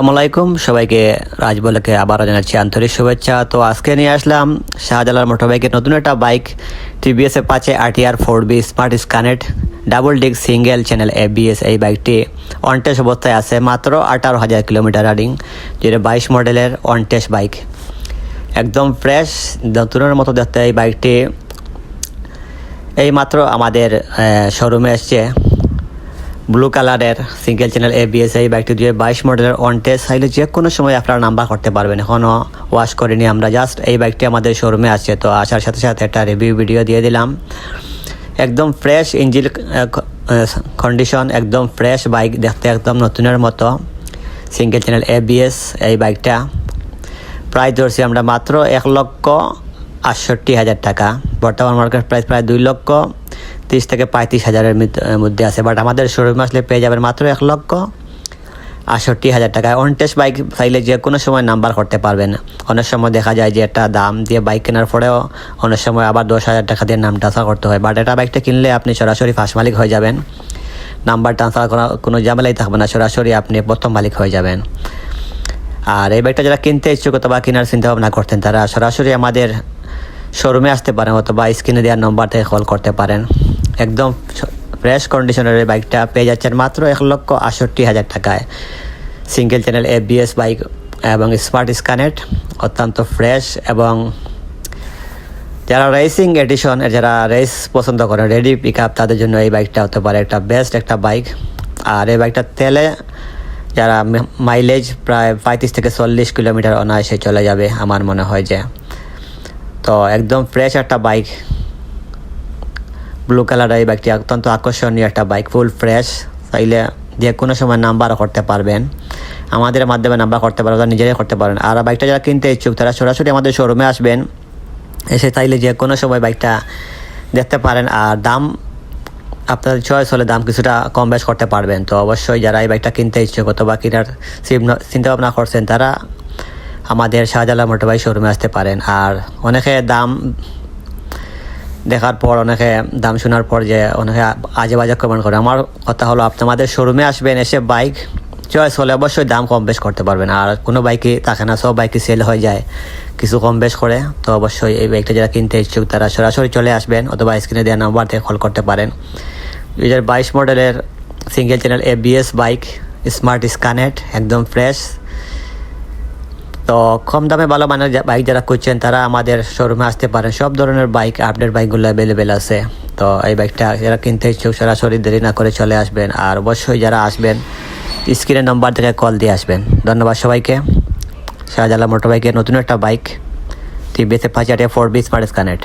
আসসালামাইকুম সবাইকে রাজ বলেকে আবারও জানাচ্ছি আন্তরিক শুভেচ্ছা। তো আজকে নিয়ে আসলাম শাহজালাল মোটরবাইকের নতুন একটা bike TVS Apache RTR 4B SmartXonnect double disc single channel ABS। এই বাইকটি অন টেস্ট অবস্থায় আছে, মাত্র 18,000 কিলোমিটার রানিং, যেটা 22 মডেলের অন টেস্ট বাইক, একদম ফ্রেশ নতুনের মতো দেখতে। এই বাইকটি এই মাত্র আমাদের শোরুমে এসছে, ব্লু কালারের সিঙ্গেল চ্যানেল ABS। এই বাইকটি 22 মডেলের অন টেস্ট, চাইলে যে কোনো সময় আপনারা নাম্বার করতে পারবেন। এখনও ওয়াশ করিনি আমরা, জাস্ট এই বাইকটি আমাদের শোরুমে আসছে। তো আসার সাথে সাথে একটা রিভিউ ভিডিও দিয়ে দিলাম। একদম ফ্রেশ ইঞ্জিন কন্ডিশন, একদম ফ্রেশ বাইক, দেখতে একদম নতুনের মতো, সিঙ্গেল চ্যানেল ABS। এই বাইকটা প্রাইস ধরছি আমরা মাত্র 1,68,000 টাকা। বর্তমান মার্কেট প্রাইস প্রায় 2,30,000 থেকে 35,000-এর মধ্যে আছে, বাট আমাদের শোরুমে আসলে পেয়ে যাবেন মাত্র 1,68,000 টাকায়। অন টেস্ট বাইক চাইলে যে কোনো সময় নাম্বার করতে পারবেন। অনেক সময় দেখা যায় যে একটা দাম দিয়ে বাইক কেনার পরেও অনেক সময় আবার 10,000 টাকা দিয়ে নাম ট্রান্সফার করতে হয়, বাট এটা বাইকটা কিনলে আপনি সরাসরি ফার্স্ট মালিক হয়ে যাবেন। নাম্বার ট্রান্সফার করা কোনো ঝামেলাই থাকবে না, সরাসরি আপনি প্রথম মালিক হয়ে যাবেন। আর এই বাইকটা যারা কিনতে ইচ্ছুক অথবা কেনার চিন্তা ভাবনা করতেন, তারা সরাসরি আমাদের শোরুমে আসতে পারেন অথবা স্ক্রিনে দেওয়ার নম্বর থেকে কল করতে পারেন। একদম ফ্রেশ কন্ডিশনের এই বাইকটা পেয়ে যাচ্ছেন মাত্র 1,68,000 টাকায়। সিঙ্গেল চ্যানেল ABS বাইক এবং স্মার্ট স্কানেট, অত্যন্ত ফ্রেশ। এবং যারা রেসিং এডিশন, যারা রেস পছন্দ করেন, রেডি পিক আপ, তাদের জন্য এই বাইকটা হতে পারে একটা বেস্ট একটা বাইক। আর এই বাইকটা তেলে যারা মাইলেজ প্রায় 35 থেকে 40 কিলোমিটার অনায়াসে চলে যাবে আমার মনে হয় যে। তো একদম ফ্রেশ একটা বাইক, ব্লু কালার এই বাইকটি অত্যন্ত আকর্ষণীয় একটা বাইক, ফুল ফ্রেশ। চাইলে যে কোনো সময় নাম্বারও করতে পারবেন, আমাদের মাধ্যমে নাম্বার করতে পারবেন, নিজেরাই করতে পারেন। আর বাইকটা যারা কিনতে ইচ্ছুক তারা সরাসরি আমাদের শোরুমে আসবেন, এসে চাইলে যে কোনো সময় বাইকটা দেখতে পারেন। আর দাম আপনাদের চয়েস হলে দাম কিছুটা কম বেশ করতে পারবেন। তো অবশ্যই যারা এই বাইকটা কিনতে ইচ্ছুক অথবা কেনার চিন্তা ভাবনা করছেন, তারা আমাদের শাহজালাল মোটরবাইক শোরুমে আসতে পারেন। আর অনেকে দাম দেখার পর, অনেকে দাম শোনার পর যে অনেকে আজে বাজে কমেন্ট করে, আমার কথা হলো আপনি আমাদের শোরুমে আসবেন, এসে বাইক চয়েস হলে অবশ্যই দাম কম বেশ করতে পারবেন। আর কোনো বাইকই থাকে না, সব বাইকই সেল হয়ে যায় কিছু কম বেশ করে। তো অবশ্যই এই বাইকটা যারা কিনতে ইচ্ছুক তারা সরাসরি চলে আসবেন অথবা স্ক্রিনে দেওয়া নাম্বার থেকে কল করতে পারেন। 2022 মডেলের single channel ABS bike, SmartXonnect, একদম ফ্রেশ। তো কম দামে ভালো মানের বাইক যারা খুঁজছেন তারা আমাদের শোরুমে আসতে পারেন। সব ধরনের বাইক, আপডেট বাইকগুলো অ্যাভেলেবেল আছে। তো এই বাইকটা যারা কিনতে ইচ্ছুক সরাসরি দেরি না করে চলে আসবেন। আর অবশ্যই যারা আসবেন স্ক্রিনের নাম্বার থেকে কল দিয়ে আসবেন। ধন্যবাদ সবাইকে। শাহজালাল মোটরবাইকের নতুন একটা bike TVS Apache 4B smart স্কানেট।